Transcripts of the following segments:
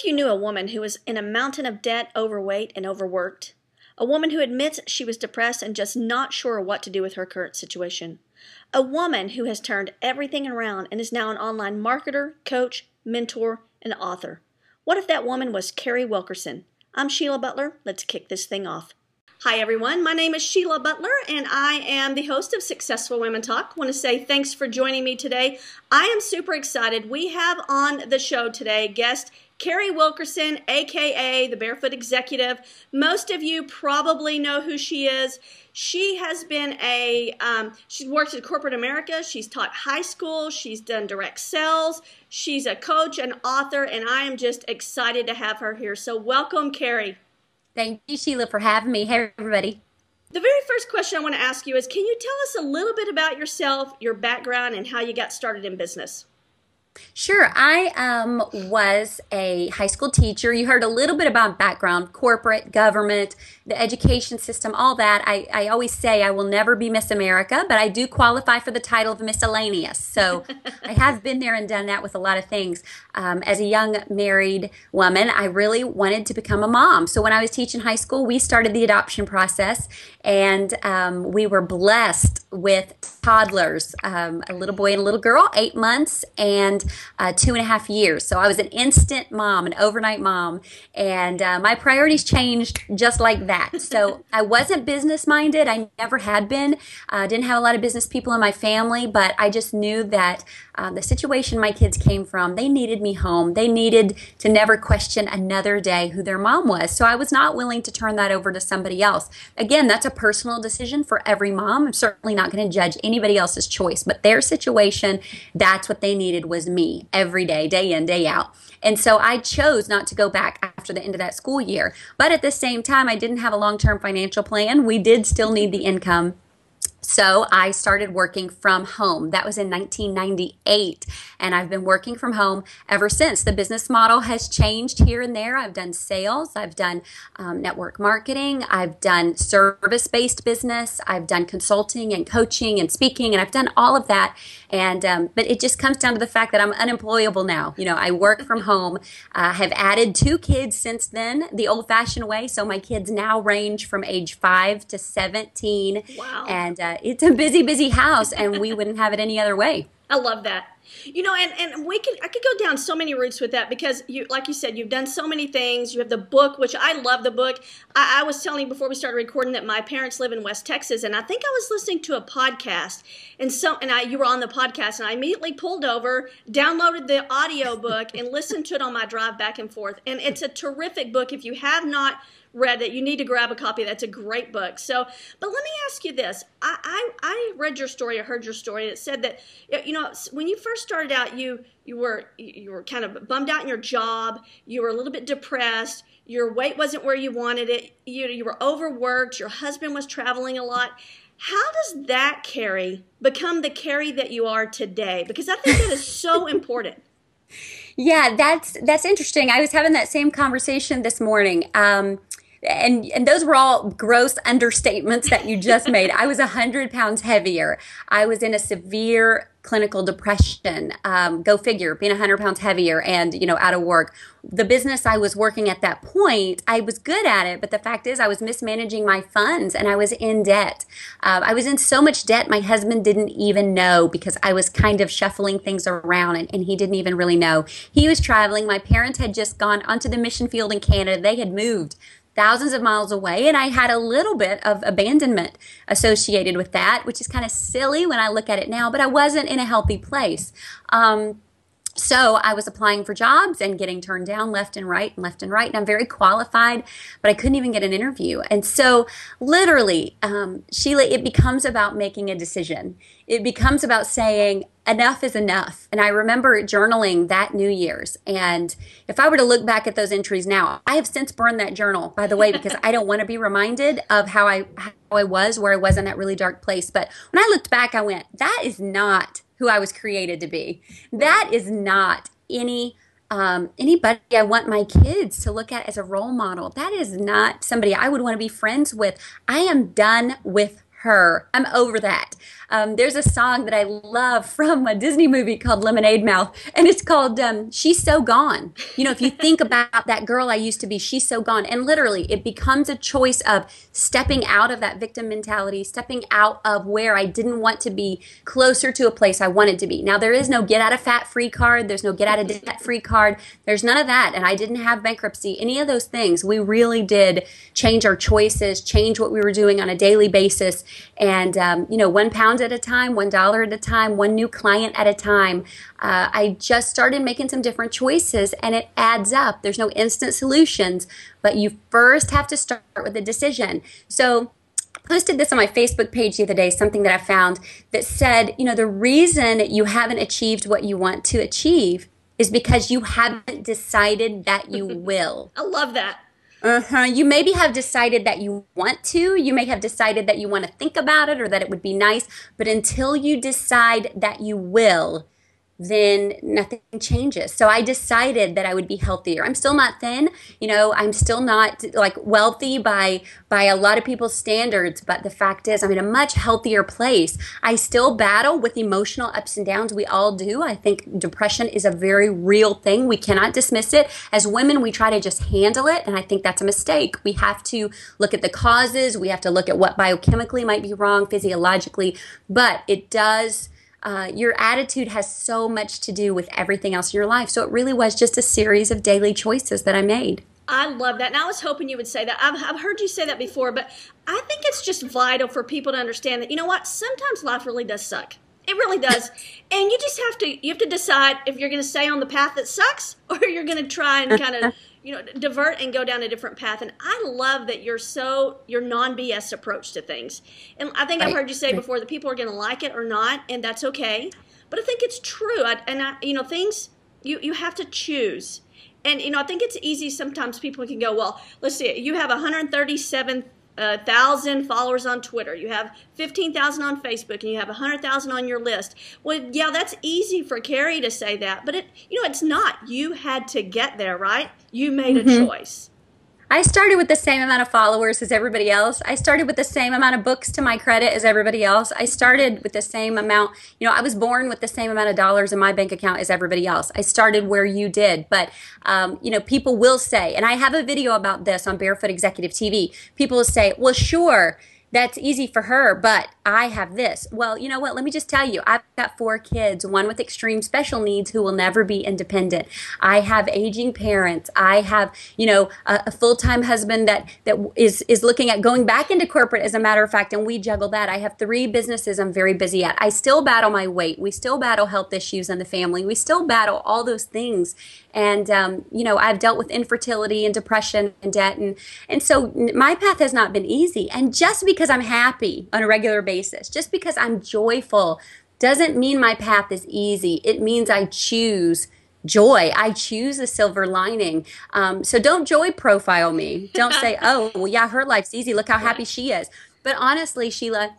you knew a woman who was in a mountain of debt, overweight, and overworked? A woman who admits she was depressed and just not sure what to do with her current situation? A woman who has turned everything around and is now an online marketer, coach, mentor, and author. What if that woman was Carrie Wilkerson? I'm Sheila Butler. Let's kick this thing off. Hi everyone, my name is Sheila Butler and I am the host of Successful Women Talk. I want to say thanks for joining me today. I am super excited. We have on the show today guest Carrie Wilkerson, aka the Barefoot Executive. Most of you probably know who she is. She has been she's worked in corporate America. She's taught high school. She's done direct sales. She's a coach and author, and I am just excited to have her here. So welcome, Carrie. Thank you, Sheila, for having me. Hey, everybody. The very first question I want to ask you is, can you tell us a little bit about yourself, your background, and how you got started in business? Sure. I was a high school teacher. You heard a little bit about background, corporate, government, the education system, all that. I always say I will never be Miss America, but I do qualify for the title of miscellaneous. So I have been there and done that with a lot of things. As a young married woman, I really wanted to become a mom. So when I was teaching high school, we started the adoption process, and we were blessed with toddlers, a little boy and a little girl, 8 months and 2.5 years. So I was an instant mom, an overnight mom, and my priorities changed just like that. So I wasn't business minded. I never had been. Didn't have a lot of business people in my family, but I just knew that the situation my kids came from, they needed me home. They needed to never question another day who their mom was. So I was not willing to turn that over to somebody else. Again, that's a personal decision for every mom. I'm certainly not going to judge anybody else's choice, but their situation, that's what they needed, was me every day, day in, day out. And so I chose not to go back after the end of that school year. But at the same time, I didn't have a long-term financial plan. We did still need the income. So I started working from home. That was in 1998, and I've been working from home ever since. The business model has changed here and there. I've done sales, I've done network marketing, I've done service-based business, I've done consulting and coaching and speaking, and I've done all of that. And but it just comes down to the fact that I'm unemployable now. You know, I work from home. Have added 2 kids since then, the old-fashioned way. So my kids now range from age 5 to 17. Wow. And it's a busy, busy house, and we wouldn't have it any other way. I love that. You know, and I could go down so many routes with that because you, like you said, you've done so many things. You have the book, which I love the book. I was telling you before we started recording that my parents live in West Texas, and I think I was listening to a podcast, and you were on the podcast, and I immediately pulled over, downloaded the audio book, and listened to it on my drive back and forth. And it's a terrific book. If you have not read it, you need to grab a copy. That's a great book. So, but let me ask you this. I read your story, I heard your story. It said that, you know, when you first started out, you were kind of bummed out in your job. You were a little bit depressed. Your weight wasn't where you wanted it. You were overworked. Your husband was traveling a lot. How does that Carrie become the Carrie that you are today? Because I think that is so important. Yeah, that's interesting. I was having that same conversation this morning. And those were all gross understatements that you just made. I was 100 pounds heavier. I was in a severe clinical depression. Go figure, being 100 pounds heavier and, you know, out of work. The business I was working at that point, I was good at it, but the fact is I was mismanaging my funds and I was in debt. I was in so much debt my husband didn't even know because I was kind of shuffling things around and he didn't even really know. He was traveling. My parents had just gone onto the mission field in Canada. They had moved thousands of miles away, and I had a little bit of abandonment associated with that, which is kind of silly when I look at it now, but I wasn't in a healthy place. So I was applying for jobs and getting turned down left and right and left and right. And I'm very qualified, but I couldn't even get an interview. And so literally, Sheila, it becomes about making a decision. It becomes about saying enough is enough. And I remember journaling that New Year's. And if I were to look back at those entries now, I have since burned that journal, by the way, because I don't want to be reminded of how I was, where I was in that really dark place. But when I looked back, I went, that is not who I was created to be. That is not anybody I want my kids to look at as a role model. That is not somebody I would want to be friends with. I am done with her. I'm over that. There's a song that I love from a Disney movie called Lemonade Mouth, and it's called She's So Gone. You know, if you think about that girl I used to be, she's so gone. And literally, it becomes a choice of stepping out of that victim mentality, stepping out of where I didn't want to be, closer to a place I wanted to be. Now, there is no get out of fat free card. There's no get out of debt free card. There's none of that. And I didn't have bankruptcy, any of those things. We really did change our choices, change what we were doing on a daily basis. And, you know, £1 at a time, $1 at a time, one new client at a time. I just started making some different choices, and it adds up. There's no instant solutions, but you first have to start with a decision. So I posted this on my Facebook page the other day, something that I found that said, you know, the reason you haven't achieved what you want to achieve is because you haven't decided that you will. I love that. You maybe have decided that you want to. You may have decided that you want to think about it or that it would be nice. But until you decide that you will, then nothing changes. So I decided that I would be healthier. I'm still not thin. You know, I'm still not like wealthy by a lot of people's standards. But the fact is, I'm in a much healthier place. I still battle with emotional ups and downs. We all do. I think depression is a very real thing. We cannot dismiss it. As women, we try to just handle it. And I think that's a mistake. We have to look at the causes. We have to look at what biochemically might be wrong, physiologically. But it does... your attitude has so much to do with everything else in your life. So it really was just a series of daily choices that I made. I love that. And I was hoping you would say that. I've heard you say that before, but I think it's just vital for people to understand that, you know what, sometimes life really does suck. It really does. And you just have to decide if you're going to stay on the path that sucks or you're going to try and kind of, you know, divert and go down a different path. And I love that your non-BS approach to things. And I think I've heard you say before that people are going to like it or not, and that's okay. But I think it's true. You know, things, you have to choose. And, you know, I think it's easy. Sometimes people can go, well, let's see, you have 137,000 followers on Twitter. You have 15,000 on Facebook, and you have 100,000 on your list. Well, yeah, that's easy for Carrie to say that, but it's not. You had to get there, right? You made a choice. I started with the same amount of followers as everybody else. I started with the same amount of books to my credit as everybody else. I started with the same amount, you know, I was born with the same amount of dollars in my bank account as everybody else. I started where you did. But, you know, people will say, and I have a video about this on Barefoot Executive TV, people will say, well, sure, that's easy for her, but I have this. Well, you know what? Let me just tell you, I've got 4 kids, one with extreme special needs who will never be independent. I have aging parents. I have, you know, a full-time husband that is looking at going back into corporate, as a matter of fact, and we juggle that. I have 3 businesses I'm very busy at. I still battle my weight. We still battle health issues in the family. We still battle all those things. And, you know, I've dealt with infertility and depression and debt. And so my path has not been easy. And just because I'm happy on a regular basis, just because I'm joyful, doesn't mean my path is easy. It means I choose joy. I choose a silver lining. So don't joy profile me. Don't say, oh, well, yeah, her life's easy. Look how happy she is. But honestly, Sheila,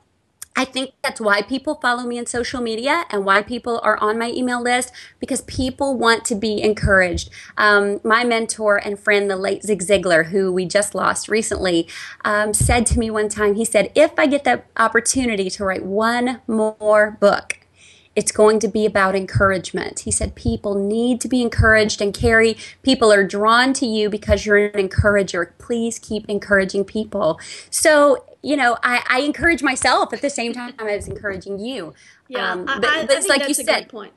I think that's why people follow me on social media and why people are on my email list, because people want to be encouraged. My mentor and friend, the late Zig Ziglar, who we just lost recently, said to me one time, he said, if I get that opportunity to write one more book, it's going to be about encouragement. He said, people need to be encouraged. And Carrie, people are drawn to you because you're an encourager. Please keep encouraging people. So, you know, I encourage myself at the same time I was encouraging you. Yeah, but I it's think like that's you a said. good point.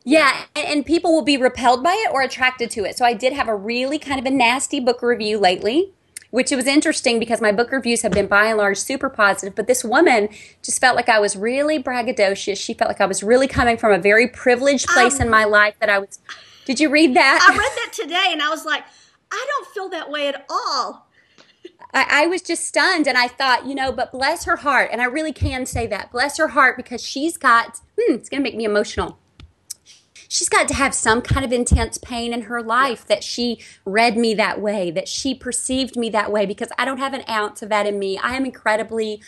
Yeah, and people will be repelled by it or attracted to it. So I did have a really kind of a nasty book review lately, which was interesting because my book reviews have been by and large super positive. But this woman just felt like I was really braggadocious. She felt like I was really coming from a very privileged place in my life that I was. Did you read that? I read that today and I was like, I don't feel that way at all. I was just stunned, and I thought, you know, but bless her heart. And I really can say that. Bless her heart, because she's got, it's going to make me emotional. she's got to have some kind of intense pain in her life that she read me that way, that she perceived me that way, because I don't have an ounce of that in me. I am incredibly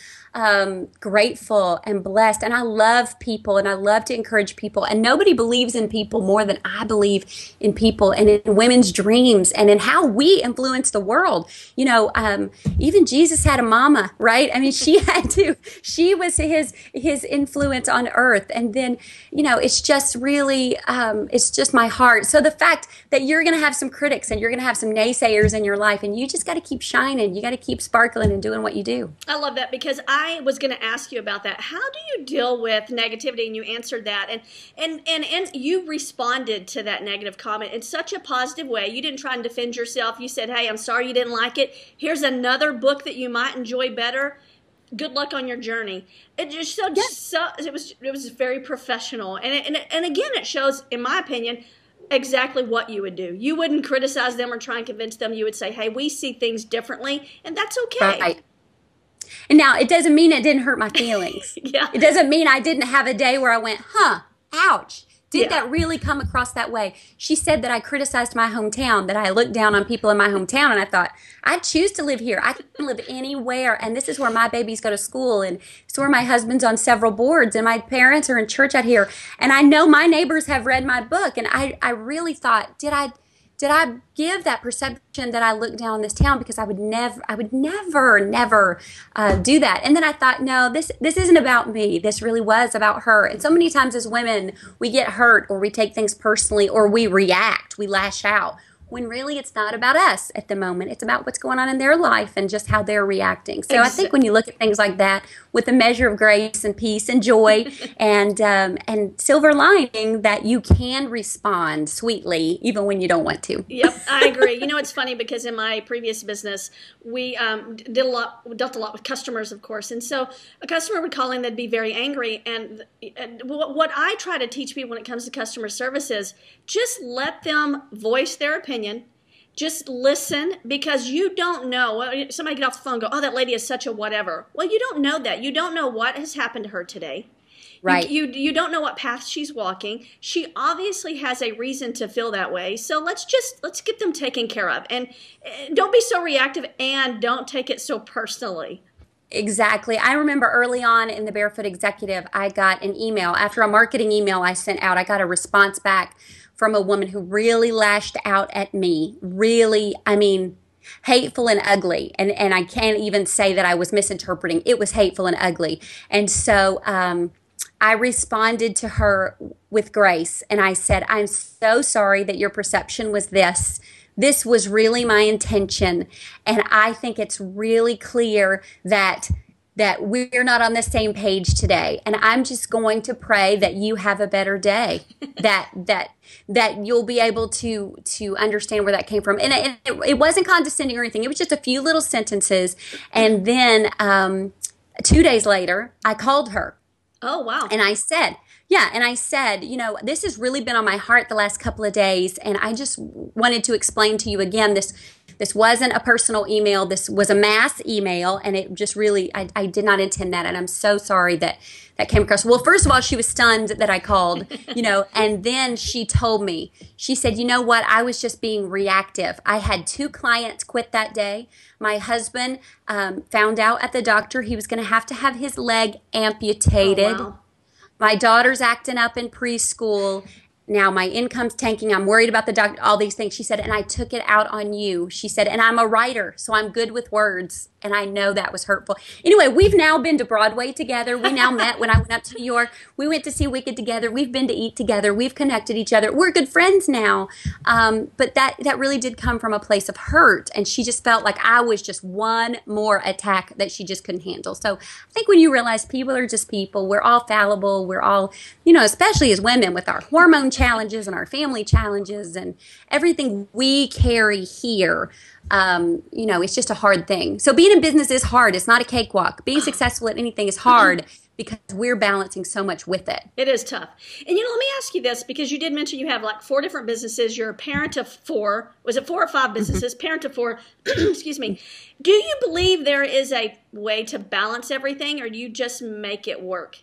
grateful and blessed, and I love people, and I love to encourage people, and nobody believes in people more than I believe in people and in women's dreams and in how we influence the world. You know, even Jesus had a mama, right? I mean, she was his influence on earth. And then, you know, it's just really, it's just my heart. So the fact that you're going to have some critics and you're going to have some naysayers in your life, and you just got to keep shining. You got to keep sparkling and doing what you do. I love that, because I was going to ask you about that. How do you deal with negativity? And you answered that, and you responded to that negative comment in such a positive way. You didn't try and defend yourself. You said, hey, I'm sorry you didn't like it. Here's another book that you might enjoy better. Good luck on your journey. It just it was very professional, and again, it shows, in my opinion, exactly what you would do. You wouldn't criticize them or try and convince them. You would say, hey, we see things differently, and that's okay. Right. And now, it doesn't mean it didn't hurt my feelings. Yeah. It doesn't mean I didn't have a day where I went, ouch. Did that really come across that way? She said that I criticized my hometown, that I looked down on people in my hometown, and I thought, I choose to live here. I can live anywhere, and this is where my babies go to school, and it's where my husband's on several boards, and my parents are in church out here. And I know my neighbors have read my book, and I really thought, did I give that perception that I looked down on this town? Because I would never do that. And then I thought, no, this isn't about me. This really was about her. And so many times as women, we get hurt, or we take things personally, or we react, we lash out, when really it's not about us at the moment. It's about what's going on in their life and just how they're reacting. So I think when you look at things like that with a measure of grace and peace and joy and silver lining, that you can respond sweetly even when you don't want to. Yep, I agree. You know, it's funny, because in my previous business, we dealt a lot with customers, of course. And so a customer would call in, they'd be very angry. And what I try to teach people when it comes to customer service is just let them voice their opinion. Just listen, because you don't know. Somebody get off the phone and go, oh, that lady is such a whatever. Well, you don't know that. You don't know what has happened to her today. Right. You don't know what path she's walking. She obviously has a reason to feel that way. So let's get them taken care of. And don't be so reactive, and don't take it so personally. Exactly. I remember early on in the Barefoot Executive, I got an email. After a marketing email I sent out, I got a response back from a woman who really lashed out at me. Really, I mean, hateful and ugly. And I can't even say that I was misinterpreting. It was hateful and ugly. And so I responded to her with grace. And I said, I'm so sorry that your perception was this. This was really my intention. And I think it's really clear that we're not on the same page today. And I'm just going to pray that you have a better day, that you'll be able to understand where that came from. And it wasn't condescending or anything. It was just a few little sentences. And then 2 days later, I called her. Oh, wow. And I said, you know, this has really been on my heart the last couple of days. And I just wanted to explain to you again, this wasn't a personal email. This was a mass email. And it just really, I did not intend that. And I'm so sorry that came across. Well, first of all, she was stunned that I called, you know, and then she told me, she said, you know what? I was just being reactive. I had 2 clients quit that day. My husband found out at the doctor he was going to have his leg amputated. Oh, wow. My daughter's acting up in preschool. Now my income's tanking. I'm worried about the doctor, all these things. She said, and I took it out on you. She said, and I'm a writer, so I'm good with words. And I know that was hurtful. Anyway, we've now been to Broadway together. We now met when I went up to New York. We went to see Wicked together. We've been to eat together. We've connected each other. We're good friends now. But that really did come from a place of hurt. And she just felt like I was just one more attack that she just couldn't handle. So I think when you realize people are just people, we're all fallible. We're all, you know, especially as women with our hormone challenges and our family challenges and everything we carry here. You know, it's just a hard thing. So being in business is hard. It's not a cakewalk. Being successful at anything is hard because we're balancing so much with it. It is tough. And, you know, let me ask you this, because you did mention you have like 4 different businesses. You're a parent of 4. Was it 4 or 5 businesses? Parent of 4. Excuse me. Do you believe there is a way to balance everything, or do you just make it work?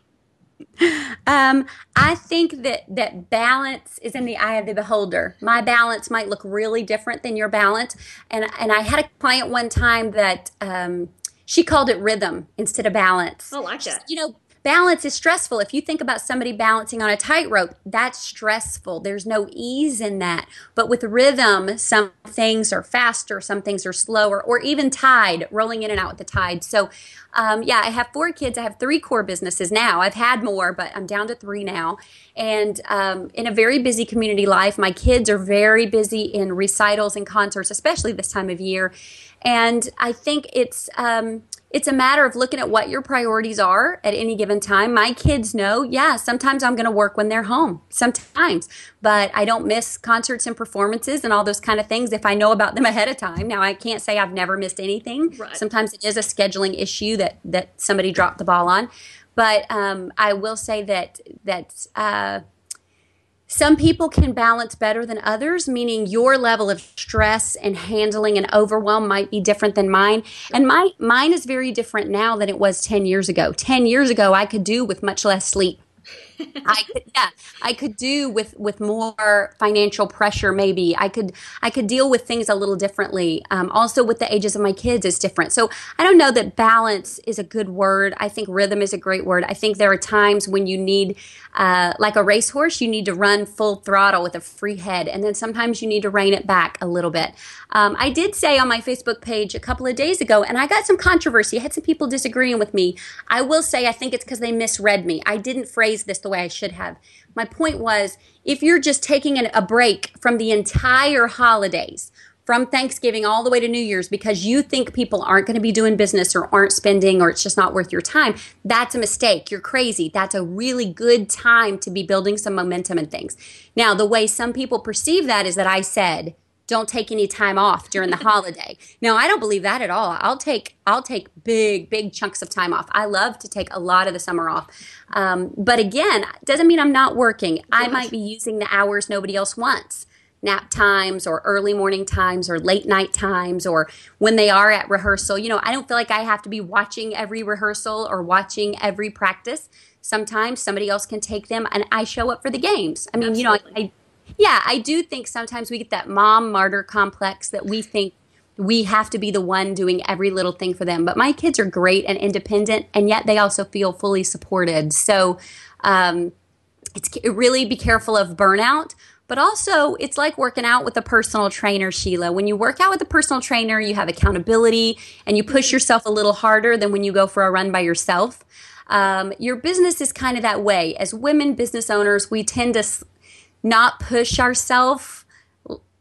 I think that balance is in the eye of the beholder. My balance might look really different than your balance, and I had a client one time that she called it rhythm instead of balance. I like She said, that. balance is stressful. If you think about somebody balancing on a tightrope, that's stressful. There's no ease in that. But with rhythm, some things are faster, some things are slower, or even tide, rolling in and out with the tide. So, yeah, I have 4 kids. I have 3 core businesses now. I've had more, but I'm down to 3 now. And in a very busy community life, my kids are very busy in recitals and concerts, especially this time of year. And I think it's a matter of looking at what your priorities are at any given time. My kids know, yeah, sometimes I'm going to work when they're home, sometimes, but I don't miss concerts and performances and all those kind of things if I know about them ahead of time. Now, I can't say I've never missed anything. Right. Sometimes it is a scheduling issue that somebody dropped the ball on. But I will say that some people can balance better than others, meaning your level of stress and handling and overwhelm might be different than mine. And mine is very different now than it was 10 years ago. 10 years ago, I could do with much less sleep. I could do with more financial pressure. Maybe I could deal with things a little differently. Also, with the ages of my kids is different. So I don't know that balance is a good word. I think rhythm is a great word. I think there are times when you need, like a racehorse, you need to run full throttle with a free head, and then sometimes you need to rein it back a little bit. I did say on my Facebook page a couple of days ago, and I got some controversy. I had some people disagreeing with me. I will say I think it's because they misread me. I didn't phrase this the way I should have. My point was, if you're just taking a break from the entire holidays, from Thanksgiving all the way to New Year's, because you think people aren't going to be doing business or aren't spending or it's just not worth your time, that's a mistake. You're crazy. That's a really good time to be building some momentum and things. Now, the way some people perceive that is that I said, don't take any time off during the holiday. No, I don't believe that at all. I'll take big chunks of time off. I love to take a lot of the summer off. But again, doesn't mean I'm not working. I might be using the hours nobody else wants. Nap times or early morning times or late night times or when they are at rehearsal. I don't feel like I have to be watching every rehearsal or watching every practice. Sometimes somebody else can take them and I show up for the games. I mean, Absolutely. I do think sometimes we get that mom martyr complex that we think we have to be the one doing every little thing for them. But my kids are great and independent, and yet they also feel fully supported. So really be careful of burnout. But also, it's like working out with a personal trainer, Sheila. When you work out with a personal trainer, you have accountability and you push yourself a little harder than when you go for a run by yourself. Your business is kind of that way. As women business owners, we tend to not push ourselves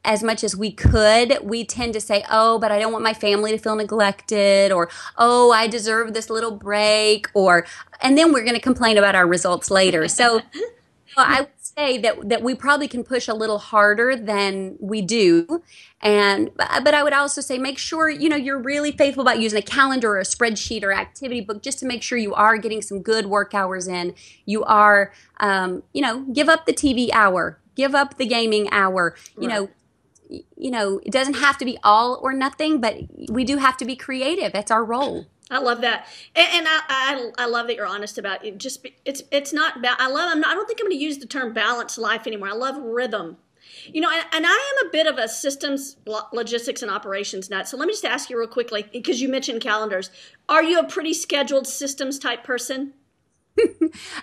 as much as we could. We tend to say, oh, but I don't want my family to feel neglected, or, oh, I deserve this little break, and then we're going to complain about our results later. So I would say that we probably can push a little harder than we do. But I would also say make sure, you're really faithful about using a calendar or a spreadsheet or activity book just to make sure you are getting some good work hours in. You are, give up the TV hour, give up the gaming hour, Right. It doesn't have to be all or nothing, but we do have to be creative. That's our role. I love that, and I love that you're honest about it. It's not about. I don't think I'm going to use the term balanced life anymore. I love rhythm. And I am a bit of a systems, logistics, and operations nut. So let me just ask you real quickly, because you mentioned calendars. Are you a pretty scheduled systems type person?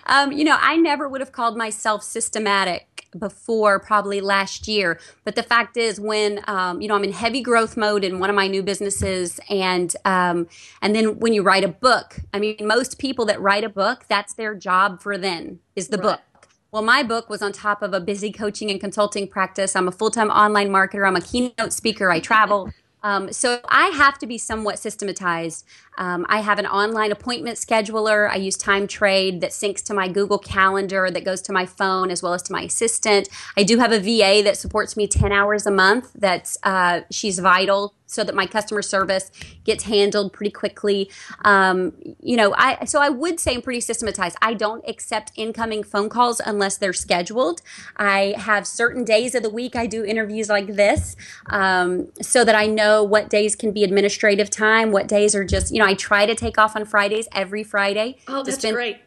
I never would have called myself systematic before probably last year. But the fact is when, I'm in heavy growth mode in one of my new businesses and then when you write a book, I mean, most people that write a book, that's their job for then is the book. Well, my book was on top of a busy coaching and consulting practice. I'm a full-time online marketer. I'm a keynote speaker. I travel. So I have to be somewhat systematized. I have an online appointment scheduler. I use Time Trade that syncs to my Google Calendar that goes to my phone as well as to my assistant. I do have a VA that supports me 10 hours a month. She's vital so that my customer service gets handled pretty quickly. So I would say I'm pretty systematized. I don't accept incoming phone calls unless they're scheduled. I have certain days of the week I do interviews like this so that I know what days can be administrative time, what days are just, I try to take off on Fridays every Friday. Oh, that's great.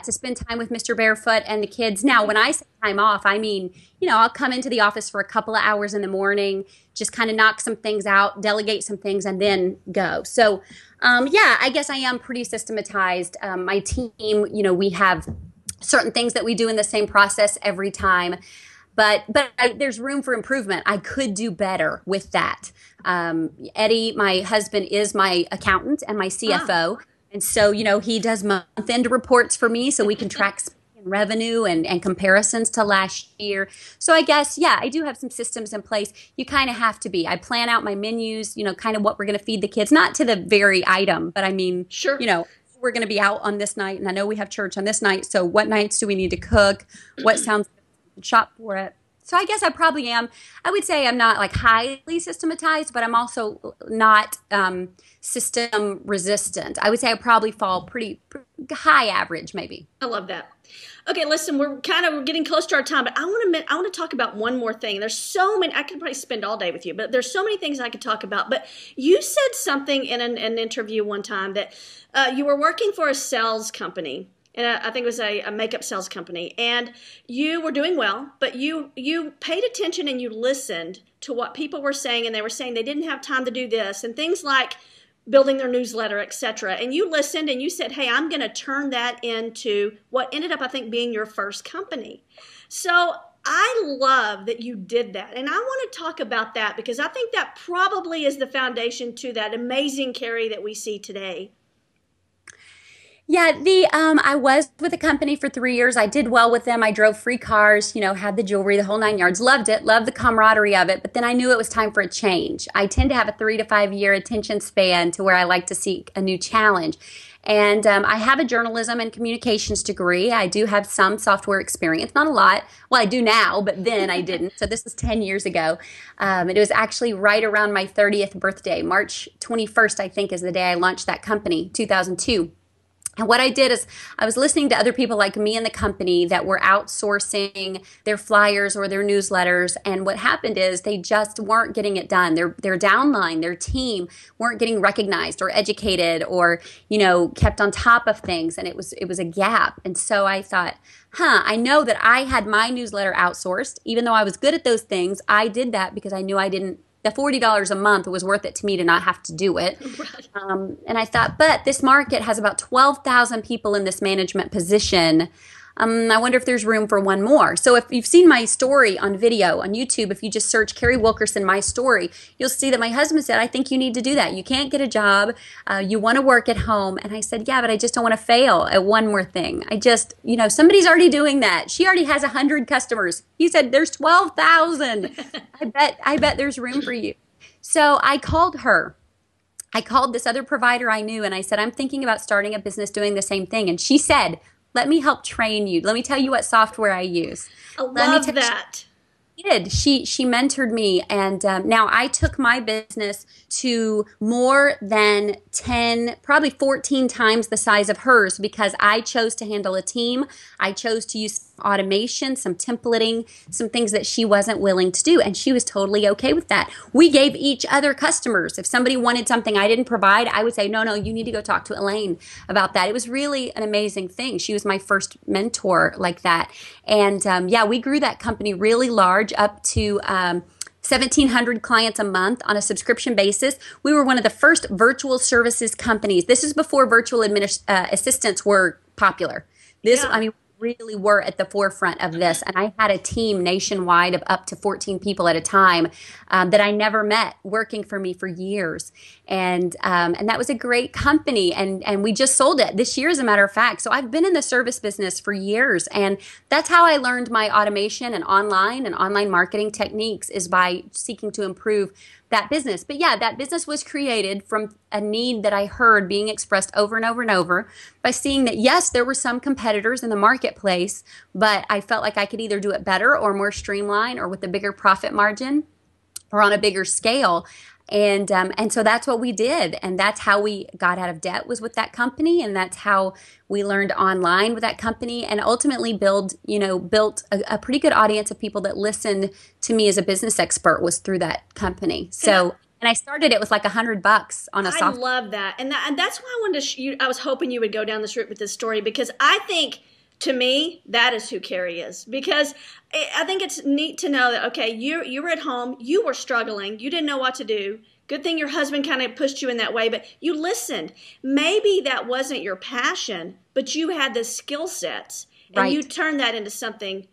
to spend time with Mr. Barefoot and the kids. Now, when I say time off, I mean, I'll come into the office for a couple of hours in the morning, just kind of knock some things out, delegate some things, and then go. So, I guess I am pretty systematized. My team, we have certain things that we do in the same process every time. But there's room for improvement. I could do better with that. Eddie, my husband, is my accountant and my CFO. And so, he does month-end reports for me so we can track revenue and comparisons to last year. So I guess, I do have some systems in place. You kind of have to be. I plan out my menus, kind of what we're going to feed the kids, not to the very item, but I mean, sure. We're going to be out on this night, and I know we have church on this night. So what nights do we need to cook? What sounds good? Shop for it. So I guess I probably am. I would say I'm not like highly systematized, but I'm also not system resistant. I would say I probably fall pretty high average, maybe. I love that. Okay, listen, we're getting close to our time, but I want to talk about one more thing. There's so many. I could probably spend all day with you, but there's so many things I could talk about. But you said something in an interview one time that you were working for a sales company. And I think it was a makeup sales company. And you were doing well, but you paid attention and you listened to what people were saying. And they were saying they didn't have time to do this and things like building their newsletter, etc. And you listened and you said, hey, I'm going to turn that into what ended up, I think, being your first company. So I love that you did that. And I want to talk about that because I think that probably is the foundation to that amazing Carrie that we see today. Yeah, I was with the company for 3 years. I did well with them. I drove free cars, had the jewelry, the whole 9 yards. Loved it, loved the camaraderie of it. But then I knew it was time for a change. I tend to have a 3 to 5 year attention span to where I like to seek a new challenge. And I have a journalism and communications degree. I do have some software experience, not a lot. Well, I do now, but then I didn't. So this was 10 years ago. It was actually right around my 30th birthday. March 21st, I think, is the day I launched that company, 2002. And what I did is I was listening to other people like me in the company that were outsourcing their flyers or their newsletters. And what happened is they just weren't getting it done. Their downline, their team weren't getting recognized or educated or, kept on top of things. And it was a gap. And so I thought, I know that I had my newsletter outsourced. Even though I was good at those things, I did that because I knew the $40 a month was worth it to me to not have to do it. Right. And I thought, but this market has about 12,000 people in this management position. I wonder if there's room for one more. So if you've seen my story on video on YouTube, if you just search Carrie Wilkerson, my story, you'll see that my husband said, I think you need to do that. You can't get a job. You want to work at home. And I said, yeah, but I just don't want to fail at one more thing. I just, somebody's already doing that. She already has 100 customers. He said, there's 12,000. I bet there's room for you. So I called her. I called this other provider I knew and I said, I'm thinking about starting a business doing the same thing. And she said, let me help train you. Let me tell you what software I use. I love that. She mentored me, and now I took my business to more than 10, probably 14 times the size of hers because I chose to handle a team. I chose to use automation, some templating, some things that she wasn't willing to do, and she was totally okay with that. We gave each other customers. If somebody wanted something I didn't provide, I would say, no, you need to go talk to Elaine about that. It was really an amazing thing. She was my first mentor like that. And we grew that company really large, up to 1,700 clients a month on a subscription basis. We were one of the first virtual services companies. This is before virtual assistants were popular. Really were at the forefront of this. And I had a team nationwide of up to 14 people at a time that I never met working for me for years. And that was a great company. And we just sold it this year, as a matter of fact. So I've been in the service business for years. And that's how I learned my automation and online marketing techniques, is by seeking to improve that business. But yeah, that business was created from a need that I heard being expressed over and over and over, by seeing that, yes, there were some competitors in the marketplace, but I felt like I could either do it better or more streamlined or with a bigger profit margin or on a bigger scale. And so that's what we did. And that's how we got out of debt, was with that company. And that's how we learned online with that company, and ultimately built a pretty good audience of people that listened to me as a business expert, was through that company. So And I started it with like $100 on a I soft. love that. And that's why I wanted to I was hoping you would go down this route with this story, because I think, to me, that is who Carrie is. Because I think it's neat to know that, okay, you were at home, you were struggling, you didn't know what to do. Good thing your husband kind of pushed you in that way, but you listened. Maybe that wasn't your passion, but you had the skill sets, and you Right. turned that into something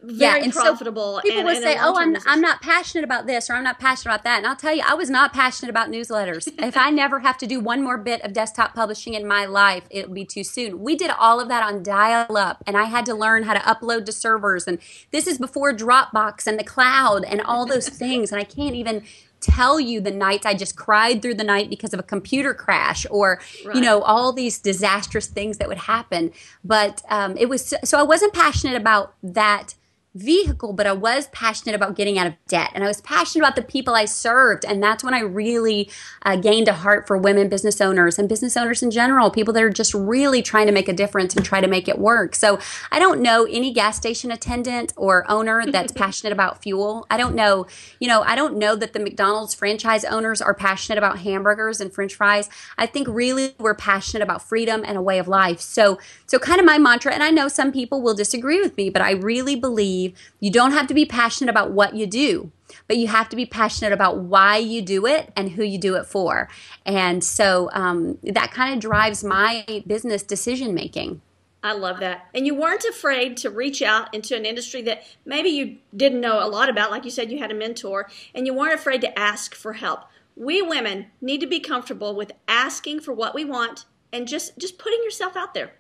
Yeah, very and so profitable people and will a say, "Oh, long-term I'm business. not passionate about this or I'm not passionate about that." And I'll tell you, I was not passionate about newsletters. If I never have to do one more bit of desktop publishing in my life, it'll be too soon. We did all of that on dial-up, and I had to learn how to upload to servers, and this is before Dropbox and the cloud and all those things, and I can't even tell you the nights I just cried through the night because of a computer crash or Right. all these disastrous things that would happen. But it was so I wasn't passionate about that vehicle, but I was passionate about getting out of debt, and I was passionate about the people I served. And that's when I really gained a heart for women business owners and business owners in general, people that are just really trying to make a difference and try to make it work. So I don't know any gas station attendant or owner that's passionate about fuel. I don't know, I don't know that the McDonald's franchise owners are passionate about hamburgers and French fries. I think really we're passionate about freedom and a way of life. So kind of my mantra, and I know some people will disagree with me, but I really believe you don't have to be passionate about what you do, but you have to be passionate about why you do it and who you do it for. And so that kind of drives my business decision making. I love that. And you weren't afraid to reach out into an industry that maybe you didn't know a lot about. Like you said, you had a mentor, and you weren't afraid to ask for help. We women need to be comfortable with asking for what we want and just putting yourself out there.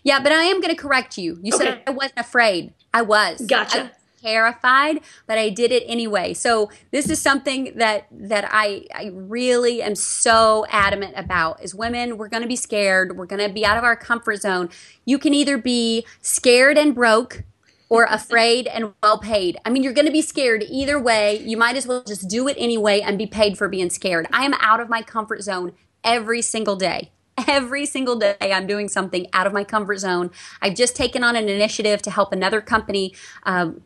Yeah, but I am going to correct you. You Okay. said I wasn't afraid. I was. Gotcha. I was terrified, but I did it anyway. So this is something that I really am so adamant about. As women, we're going to be scared. We're going to be out of our comfort zone. You can either be scared and broke or afraid and well paid. I mean, you're going to be scared either way. You might as well just do it anyway and be paid for being scared. I am out of my comfort zone every single day. Every single day, I'm doing something out of my comfort zone. I've just taken on an initiative to help another company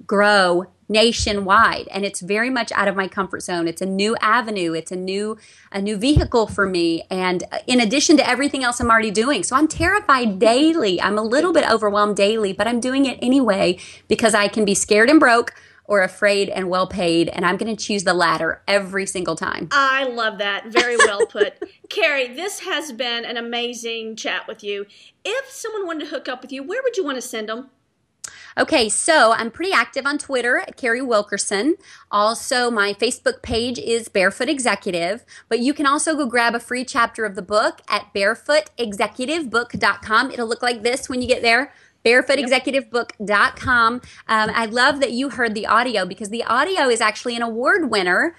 grow nationwide, and it's very much out of my comfort zone. It's a new avenue. It's a new vehicle for me, and in addition to everything else I'm already doing. So I'm terrified daily. I'm a little bit overwhelmed daily, but I'm doing it anyway because I can be scared and broke or afraid and well paid, and I'm going to choose the latter every single time. I love that. Very well put. Carrie, this has been an amazing chat with you. If someone wanted to hook up with you, where would you want to send them? Okay, so I'm pretty active on Twitter at Carrie Wilkerson. Also, my Facebook page is Barefoot Executive, but you can also go grab a free chapter of the book at barefootexecutivebook.com. It'll look like this when you get there. barefootexecutivebook.com. I love that you heard the audio because the audio is actually an award winner.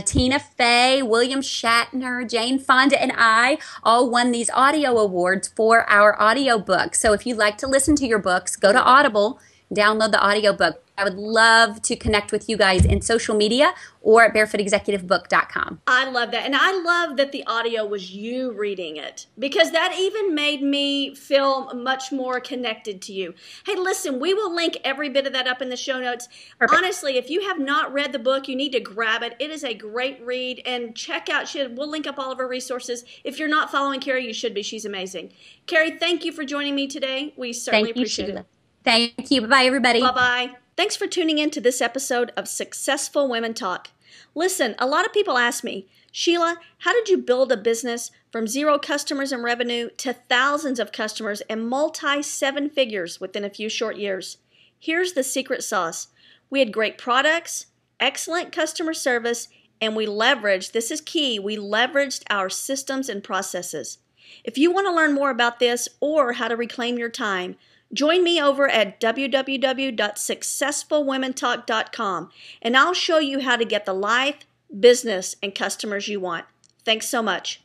Tina Fey, William Shatner, Jane Fonda, and I all won these audio awards for our audiobook. So if you'd like to listen to your books, go to Audible, download the audiobook. I would love to connect with you guys in social media or at barefootexecutivebook.com. I love that. And I love that the audio was you reading it, because that even made me feel much more connected to you. Hey, listen, we will link every bit of that up in the show notes. Perfect. Honestly, if you have not read the book, you need to grab it. It is a great read, and check out, we'll link up all of her resources. If you're not following Carrie, you should be. She's amazing. Carrie, thank you for joining me today. We certainly appreciate it. Thank you. Bye-bye, everybody. Bye-bye. Thanks for tuning in to this episode of Successful Women Talk. Listen, a lot of people ask me, Sheila, how did you build a business from 0 customers in revenue to thousands of customers and multi-7 figures within a few short years? Here's the secret sauce. We had great products, excellent customer service, and we leveraged, this is key, we leveraged our systems and processes. If you want to learn more about this or how to reclaim your time, join me over at www.successfulwomentalk.com, and I'll show you how to get the life, business, and customers you want. Thanks so much.